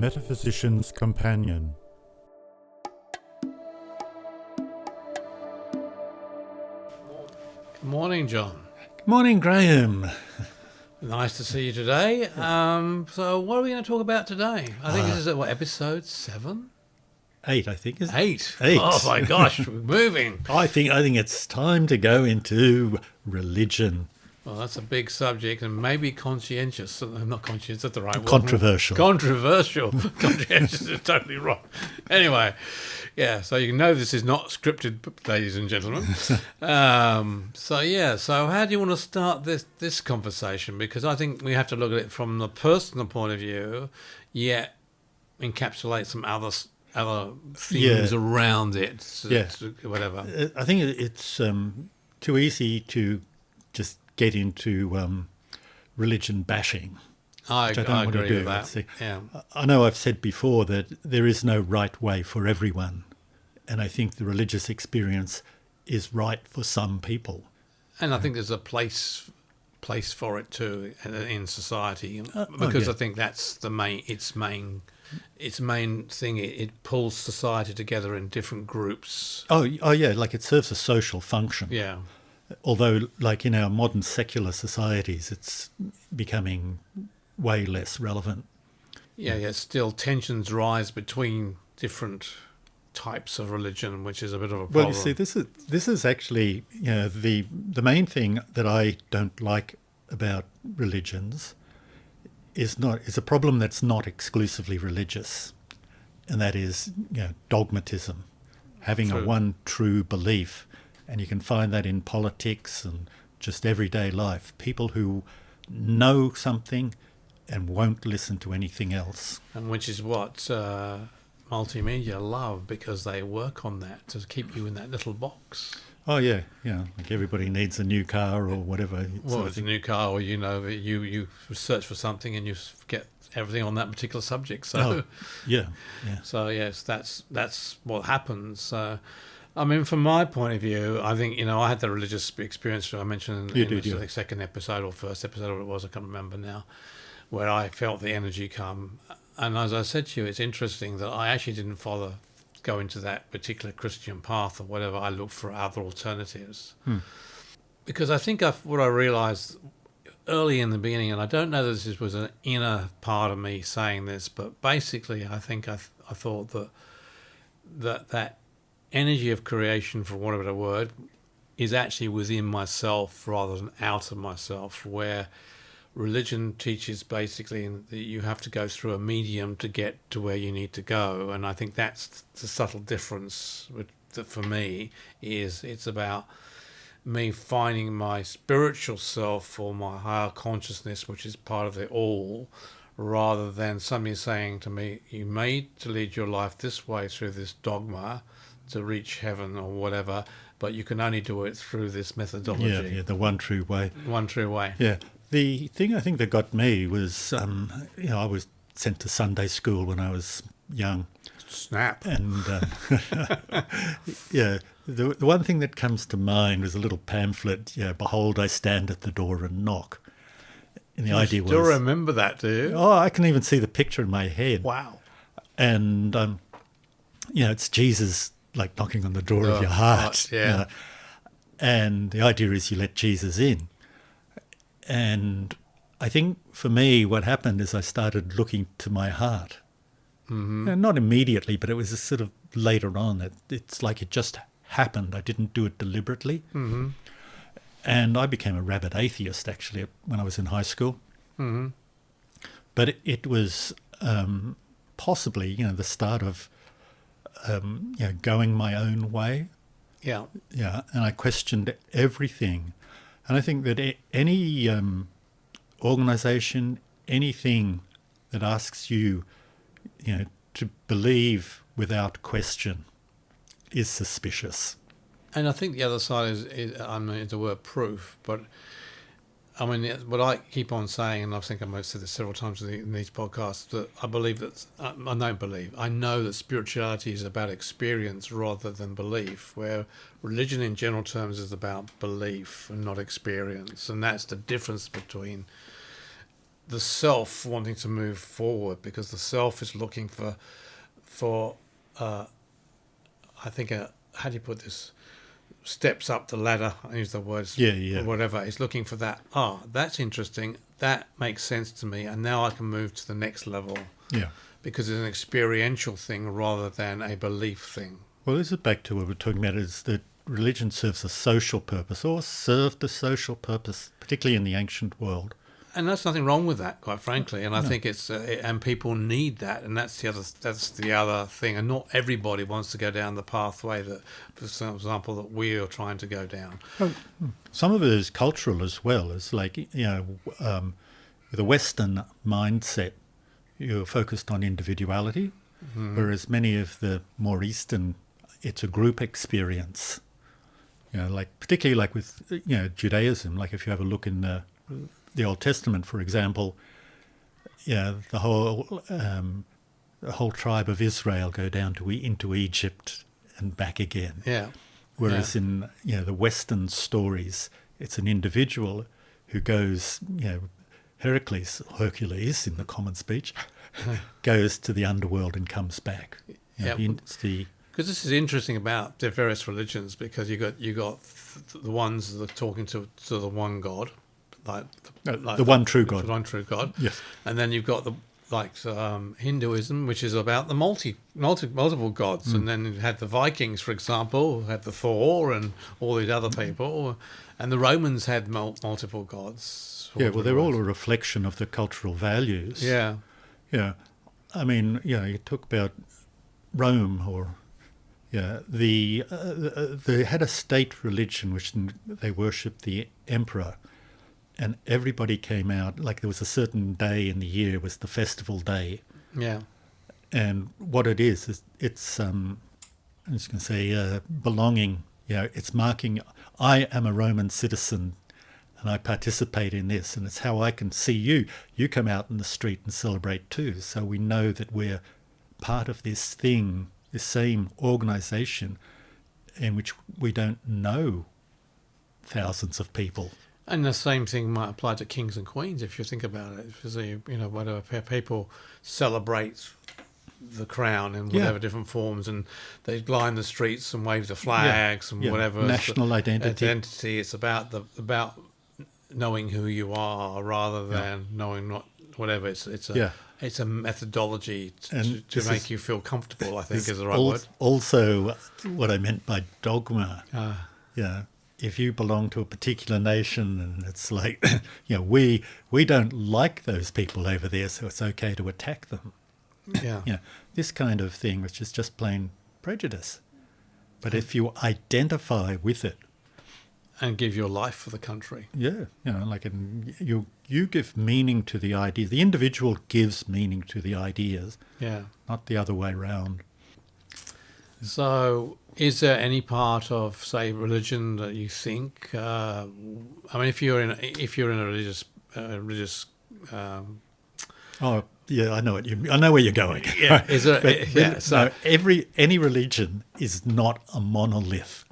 Metaphysician's Companion. Good morning, John. Good morning, Graham. Nice to see you today. So what are we going to talk about today? I think this is, episode 7? 8, I think, is it? 8. 8. Oh, my gosh, we're moving. I think it's time to go into religion. Well, that's a big subject and maybe conscientious. Not conscientious, that's the right word. Controversial. Controversial. Conscientious is totally wrong. Anyway, yeah, so you know this is not scripted, ladies and gentlemen. So how do you want to start this conversation? Because I think we have to look at it from the personal point of view, yet encapsulate some other themes around it. Whatever. I think it's too easy to just get into religion bashing. I agree with that. See, yeah. I know I've said before that there is no right way for everyone, and I think the religious experience is right for some people. And I think there's a place for it too in society, because I think that's its main thing. It pulls society together in different groups. Oh yeah, like it serves a social function. Yeah. Although, like in our modern secular societies, it's becoming way less relevant. Yeah. Still, tensions rise between different types of religion, which is a bit of a problem. Well, you see, this is actually the main thing that I don't like about religions is a problem that's not exclusively religious, and that is dogmatism, having a one true belief. And you can find that in politics and just everyday life. People who know something and won't listen to anything else. And which is what multimedia love, because they work on that to keep you in that little box. Oh, yeah. Like everybody needs a new car or whatever. Well, it's a new car, or you search for something and you get everything on that particular subject. So, yeah. So, yes, that's what happens. I mean, from my point of view, I think, I had the religious experience I mentioned in the second episode or first episode, or it was, I can't remember now, where I felt the energy come. And as I said to you, it's interesting that I actually didn't go into that particular Christian path or whatever. I looked for other alternatives. Because I think what I realised early in the beginning, and I don't know that this was an inner part of me saying this, but basically I think I thought that energy of creation, for want of a word, is actually within myself rather than out of myself, where religion teaches basically that you have to go through a medium to get to where you need to go. And I think that's the subtle difference that for me is it's about me finding my spiritual self or my higher consciousness, which is part of it all, rather than somebody saying to me, you made to lead your life this way through this dogma to reach heaven or whatever, but you can only do it through this methodology. Yeah, the one true way. One true way. Yeah. The thing I think that got me was, I was sent to Sunday school when I was young. Snap. And, the one thing that comes to mind was a little pamphlet, behold, I stand at the door and knock. And the idea was... You still remember that, do you? Oh, I can even see the picture in my head. Wow. And, it's Jesus, like knocking on the door of your heart. Yeah. And the idea is you let Jesus in. And I think for me what happened is I started looking to my heart. Mm-hmm. And not immediately, but it was just sort of later on. It's like it just happened. I didn't do it deliberately. Mm-hmm. And I became a rabid atheist, actually, when I was in high school. Mm-hmm. But it was possibly, the start of going my own way. Yeah. Yeah, and I questioned everything. And I think that any organisation, anything that asks you, to believe without question is suspicious. And I think the other side is the word proof, but I mean, what I keep on saying, and I think I've said this several times in these podcasts, that I believe that, I know that spirituality is about experience rather than belief, where religion in general terms is about belief and not experience. And that's the difference between the self wanting to move forward, because the self is looking for I think how do you put this? Steps up the ladder. I use the words. Yeah. Or whatever. It's looking for that. Oh, that's interesting. That makes sense to me, and now I can move to the next level. Yeah. Because it's an experiential thing rather than a belief thing. Well, this is back to what we're talking about, is that religion serves a social purpose, or served a social purpose, particularly in the ancient world. And there's nothing wrong with that, quite frankly. And I think it's and people need that, and that's the other thing. And not everybody wants to go down the pathway that, for example, that we are trying to go down. Some of it is cultural as well. It's like, with a Western mindset, you're focused on individuality, whereas many of the more Eastern, it's a group experience. Like particularly like with Judaism. Like if you have a look in the Old Testament, for example, the whole tribe of Israel go down into Egypt and back again. Yeah. Whereas in the Western stories, it's an individual who goes, Hercules in the common speech, goes to the underworld and comes back. Because this is interesting about the various religions, because you got the ones that are talking to the one God, the one true God. The one true God. Yes. And then you've got Hinduism, which is about the multiple gods. And then you had the Vikings, for example, who had the Thor and all these other people. And the Romans had multiple gods. Yeah, well, they're all a reflection of the cultural values. Yeah. Yeah. I mean, you talk about Rome, or they had a state religion which they worshipped the emperor, and everybody came out. Like there was a certain day in the year was the festival day. Yeah. And what it is it's I'm just going to say belonging. It's marking. I am a Roman citizen, and I participate in this, and it's how I can see you. You come out in the street and celebrate too, so we know that we're part of this thing, this same organisation, in which we don't know thousands of people. And the same thing might apply to kings and queens, if you think about it. Because whatever people celebrate the crown in whatever different forms, and they line the streets and wave the flags and whatever national identity. It's about knowing who you are rather than knowing whatever. It's a methodology to make you feel comfortable, I think is the right word. Also, what I meant by dogma. If you belong to a particular nation, and it's like, we don't like those people over there, so it's okay to attack them. This kind of thing, which is just plain prejudice. But if you identify with it, and give your life for the country. You give meaning to the idea. The individual gives meaning to the ideas, not the other way around. So, is there any part of, say, religion that you think? I mean, if you're in a religious. I know I know where you're going. Yeah. Is there? So any religion is not a monolith.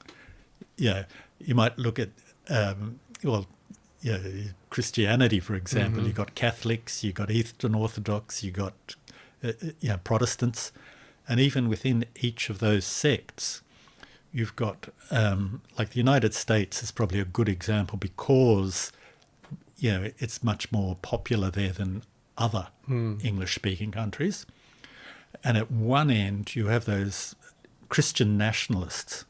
You might look at, Christianity, for example. You've got Catholics, you've got Eastern Orthodox, you've got, Protestants. And even within each of those sects, you've got, like the United States is probably a good example because, it's much more popular there than other English-speaking countries. And at one end, you have those Christian nationalists,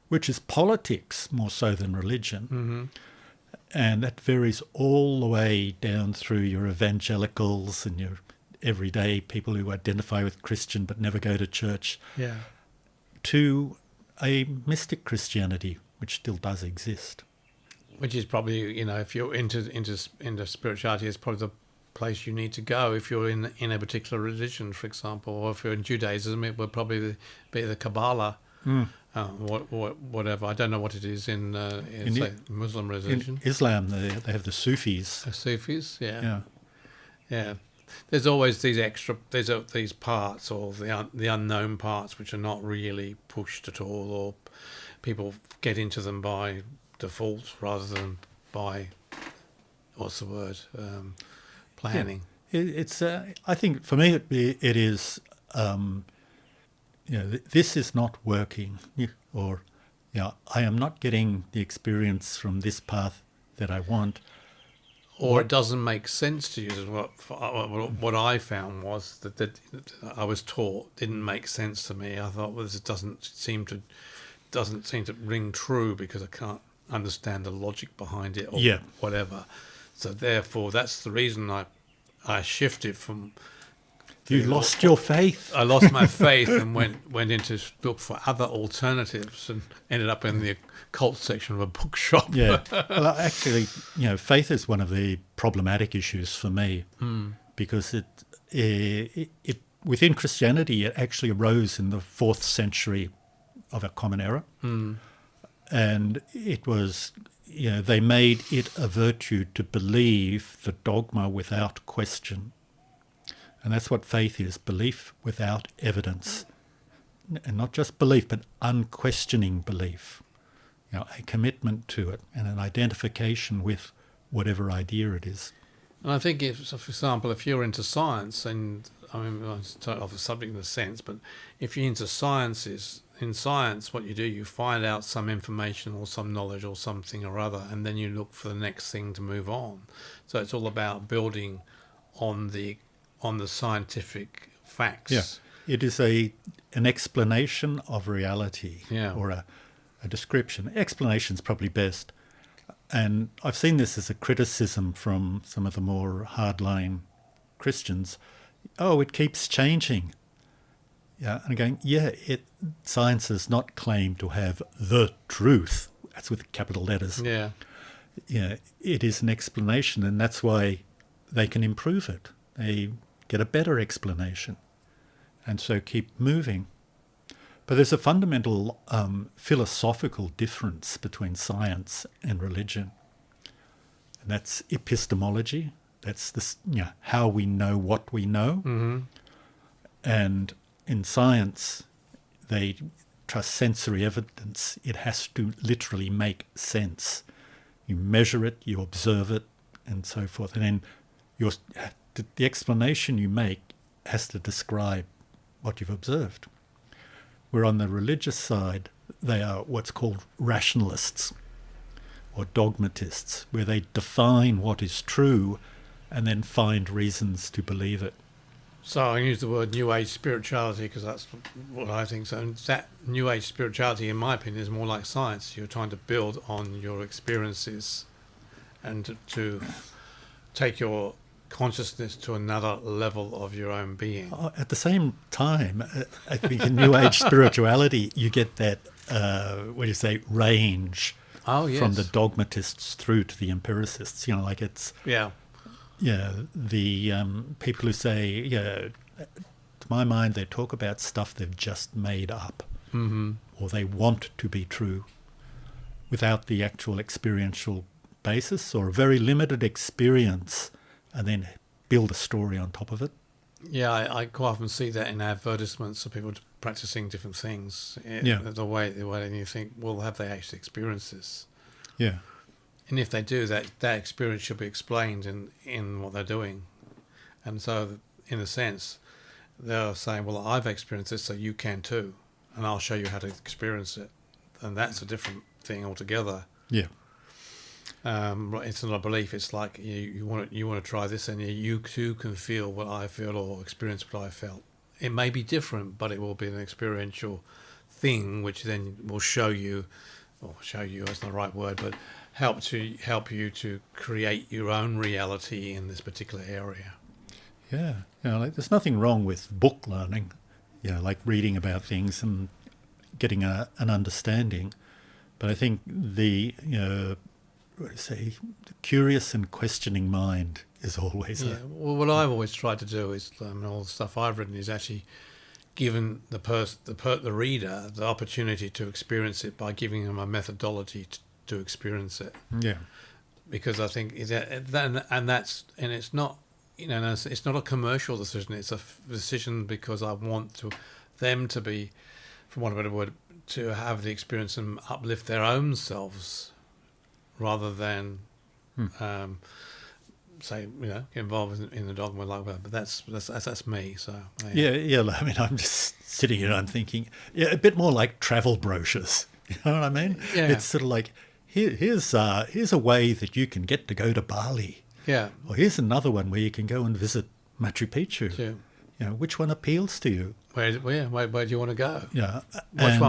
which is politics more so than religion. And that varies all the way down through your evangelicals and your everyday people who identify with Christian but never go to church, to a mystic Christianity, which still does exist. Which is probably, if you're into spirituality, it's probably the place you need to go if you're in a particular religion, for example, or if you're in Judaism, it would probably be the Kabbalah. Whatever. I don't know what it is in say, Muslim religion. In Islam, they have the Sufis. The Sufis, yeah. There's always these parts, or the unknown parts, which are not really pushed at all, or people get into them by default rather than by planning. It's I think for me it is this is not working, or I am not getting the experience from this path that I want. Or it doesn't make sense to you. What I found was that I was taught didn't make sense to me. I thought, well, this doesn't seem to ring true because I can't understand the logic behind it or whatever. So therefore, that's the reason I shifted from. You lost your faith. I lost my faith and went into look for other alternatives and ended up in the occult section of a bookshop. Yeah. Well, actually, faith is one of the problematic issues for me because it within Christianity, it actually arose in the 4th century of a Common Era. And it was, they made it a virtue to believe the dogma without question. And that's what faith is, belief without evidence. And not just belief, but unquestioning belief. A commitment to it and an identification with whatever idea it is. And I think, for example, if you're into science, and I mean, it's off the subject in a sense, but if you're into sciences, in science, what you do, you find out some information or some knowledge or something or other, and then you look for the next thing to move on. So it's all about building on the scientific facts. Yeah, it is an explanation of reality, or a description. Explanation's probably best. And I've seen this as a criticism from some of the more hardline Christians. Oh, it keeps changing. Yeah, and going, science does not claim to have the truth. That's with capital letters. Yeah. Yeah, it is an explanation, and that's why they can improve it. They get a better explanation, and so keep moving. But there's a fundamental philosophical difference between science and religion, and that's epistemology. That's this, how we know what we know. Mm-hmm. And in science, they trust sensory evidence. It has to literally make sense. You measure it, you observe it, and so forth. And then the explanation you make has to describe what you've observed. Where on the religious side, they are what's called rationalists or dogmatists, where they define what is true and then find reasons to believe it. So I use the word New Age spirituality because that's what I think. So and that New Age spirituality, in my opinion, is more like science. You're trying to build on your experiences and to take your consciousness to another level of your own being. At the same time, I think in New Age spirituality, you get that, range from the dogmatists through to the empiricists. Like it's... the people who say, to my mind, they talk about stuff they've just made up, or they want to be true, without the actual experiential basis or a very limited experience, and then build a story on top of it. Yeah, I quite often see that in advertisements of people practicing different things. The way you think, well, have they actually experienced this? Yeah. And if they do, that experience should be explained in what they're doing. And so, in a sense, they're saying, well, I've experienced this, so you can too. And I'll show you how to experience it. And that's a different thing altogether. Yeah. It's not a belief. It's like you want to try this, and you too can feel what I feel or experience what I felt. It may be different, but it will be an experiential thing, which then will show you, that's not the right word, but help you to create your own reality in this particular area. Yeah, there's nothing wrong with book learning, like reading about things and getting an understanding. But I think the curious and questioning mind is always Well, what I've always tried to do is, all the stuff I've written is actually given the reader the opportunity to experience it by giving them a methodology to experience it. Yeah. Because I think it's not, it's not a commercial decision. It's a decision because I want them to be, for want of a better word, to have the experience and uplift their own selves, rather than say, get involved in the dogma like that. But that's me. So yeah. I mean, I'm just sitting here and I'm thinking, a bit more like travel brochures. You know what I mean? Yeah. It's sort of like here's a way that you can get to go to Bali. Yeah. Or here's another one where you can go and visit Machu Picchu. Yeah. Which one appeals to you? Where do you want to go? Yeah. Which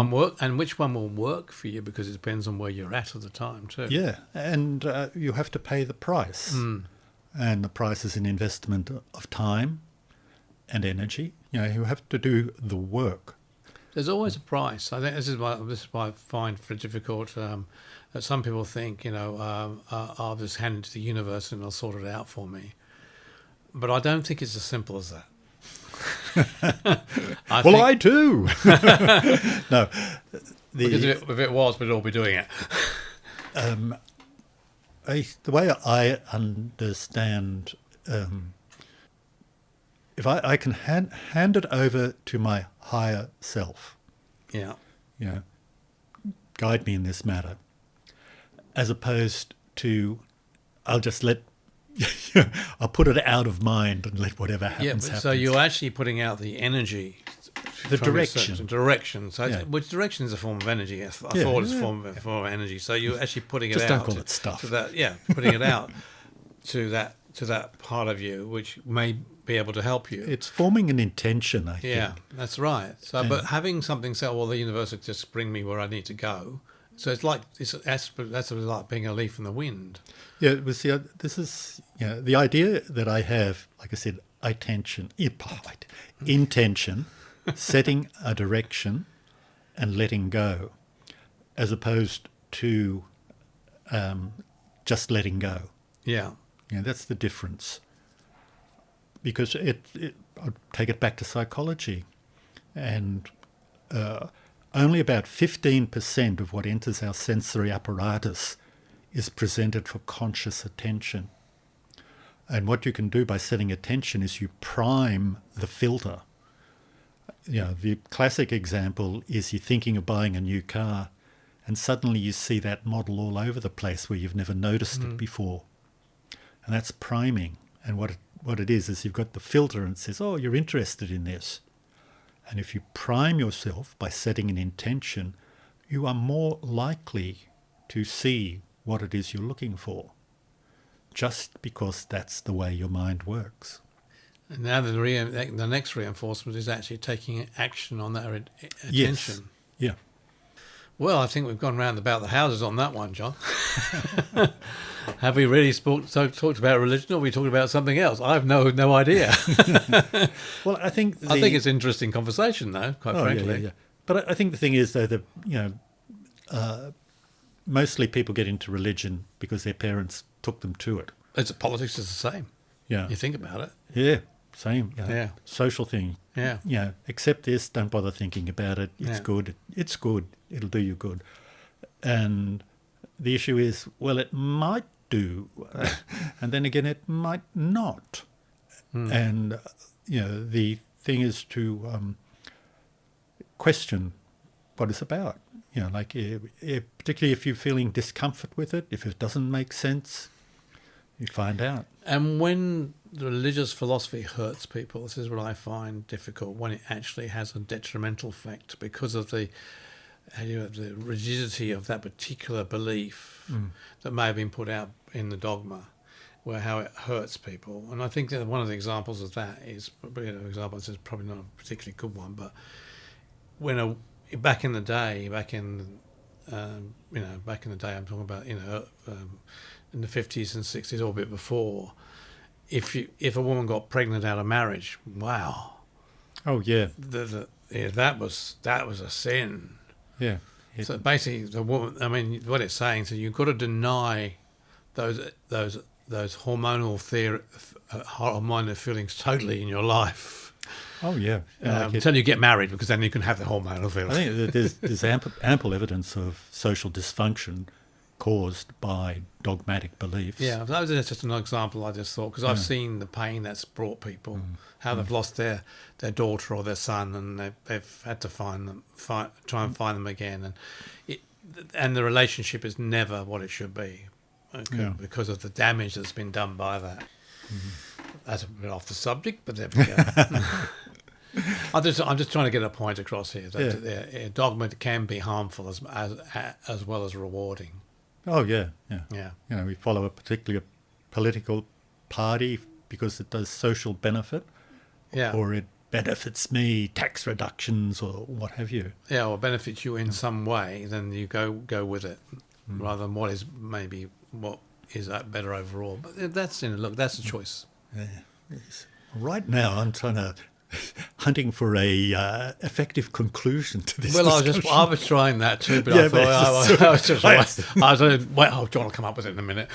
one will work for you, because it depends on where you're at the time too. Yeah, and you have to pay the price. And the price is an investment of time and energy. You have to do the work. There's always a price. I think this is why I find it difficult that some people think, I'll just hand it to the universe and it'll sort it out for me. But I don't think it's as simple as that. I do. No. Because if it was, we'd all be doing it. The way I understand, if I can hand it over to my higher self, guide me in this matter, as opposed to I'll just I'll put it out of mind and let whatever happens happen. So you're actually putting out the energy, the direction. So which direction is a form of energy? I thought it was a form of energy. So you're actually putting it just out. Don't call it stuff. Putting it out to that part of you which may be able to help you. It's forming an intention, I think. Yeah, that's right. So, but having something say, well, the universe will just bring me where I need to go. So it's like that's like being a leaf in the wind. Yeah, this is the idea that I have. Like I said, intention, setting a direction, and letting go, as opposed to just letting go. Yeah, that's the difference. Because I'll take it back to psychology, and only about 15% of what enters our sensory apparatus is presented for conscious attention. And what you can do by setting attention is you prime the filter. The classic example is you're thinking of buying a new car, and suddenly you see that model all over the place where you've never noticed it before. And that's priming. And what it is you've got the filter and it says, oh, you're interested in this. And if you prime yourself by setting an intention, you are more likely to see what it is you're looking for, just because that's the way your mind works. And now the next reinforcement is actually taking action on that attention. Yes. Yeah. Well, I think we've gone round about the houses on that one, John. Have we really talked about religion, or are we talking about something else? I have no idea. Well, I think it's an interesting conversation, though, quite frankly. Yeah. But I think the thing is, though, that mostly people get into religion because their parents took them to it. Politics is the same. Yeah. You think about it. Yeah, same. Yeah. Social thing. Yeah. Accept this, don't bother thinking about it. It's good. It's good. It'll do you good. And the issue is, well, it might do, and then again, it might not. And, the thing is to question what it's about. Particularly if you're feeling discomfort with it, if it doesn't make sense, you find out. And when the religious philosophy hurts people, this is what I find difficult, when it actually has a detrimental effect because of the rigidity of that particular belief that may have been put out in the dogma, how it hurts people. And I think that one of the examples of that is probably not a particularly good one, but when back in the day, I'm talking about in the 50s and 60s, or a bit before, if a woman got pregnant out of marriage, wow. Oh yeah. That was a sin. Yeah. So basically, the woman. I mean, what it's saying, so you've got to deny those hormonal feelings totally in your life. Oh yeah. Until you get married, because then you can have the hormonal feelings. I think there's ample evidence of social dysfunction caused by dogmatic beliefs. Yeah, that was just an example I just thought, because I've seen the pain that's brought people, how they've lost their daughter or their son, and they've had to try and find them again, and the relationship is never what it should be, because of the damage that's been done by that. That's a bit off the subject, but there we go. I'm just trying to get a point across here that dogma can be harmful as well as rewarding. Oh yeah. We follow a particular political party because it does social benefit, or it benefits me, tax reductions or what have you. Yeah, or benefits you in some way, then you go with it, rather than what is that better overall. But that's that's a choice. Yeah. Yes. Right now, I'm hunting for a effective conclusion to this. Well, discussion. I was trying that too, but I thought do you want to come up with it in a minute?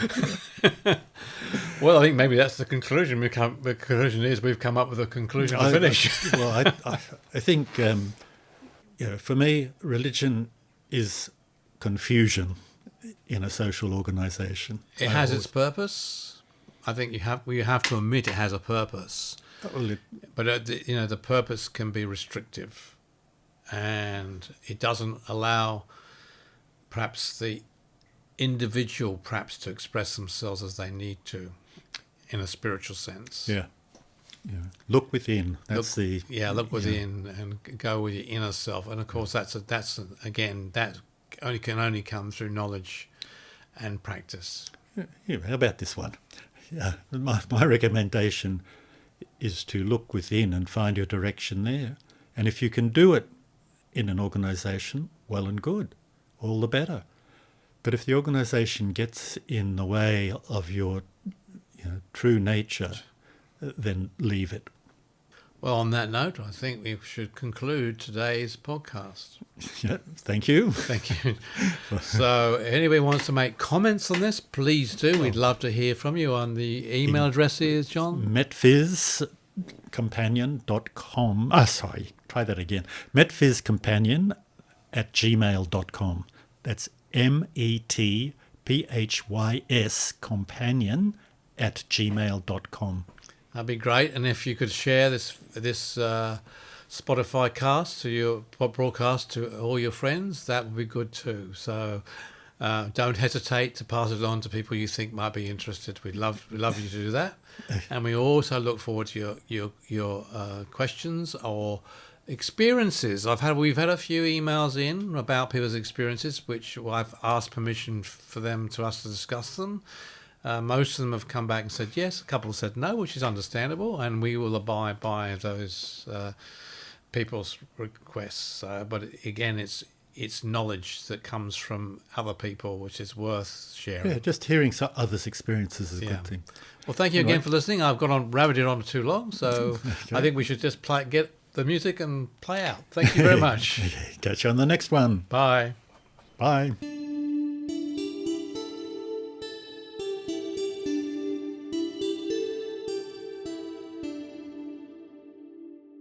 Well, I think maybe that's the conclusion. The conclusion is we've come up with a conclusion to finish. I think for me, religion is confusion in a social organisation. It has its purpose. I think you have to admit it has a purpose. But the purpose can be restrictive, and it doesn't allow perhaps the individual to express themselves as they need to, in a spiritual sense. Yeah. Look within. Look within and go with your inner self. And of course, that can only come through knowledge and practice. Yeah, how about this one? My recommendation is to look within and find your direction there. And if you can do it in an organisation, well and good, all the better. But if the organisation gets in the way of your true nature, then leave it. Well, on that note, I think we should conclude today's podcast. Yeah, thank you. Thank you. So, if anybody wants to make comments on this, please do. We'd love to hear from you. On the email address is, John? metphyscompanion.com. Try that again. metphyscompanion@gmail.com. That's METPHYS companion@gmail.com. That'd be great. And if you could share this Spotify cast to your broadcast to all your friends, that would be good too. So don't hesitate to pass it on to people you think might be interested. We'd love you to do that. And we also look forward to your questions or experiences. We've had a few emails in about people's experiences, which I've asked permission for us to discuss them. Most of them have come back and said yes. A couple have said no, which is understandable, and we will abide by those people's requests. But again, it's knowledge that comes from other people, which is worth sharing. Yeah, just hearing others' experiences is a good thing. Well, thank you again for listening. I've rabbited on too long, so okay. I think we should just get the music and play out. Thank you very much. Catch you on the next one. Bye. Bye.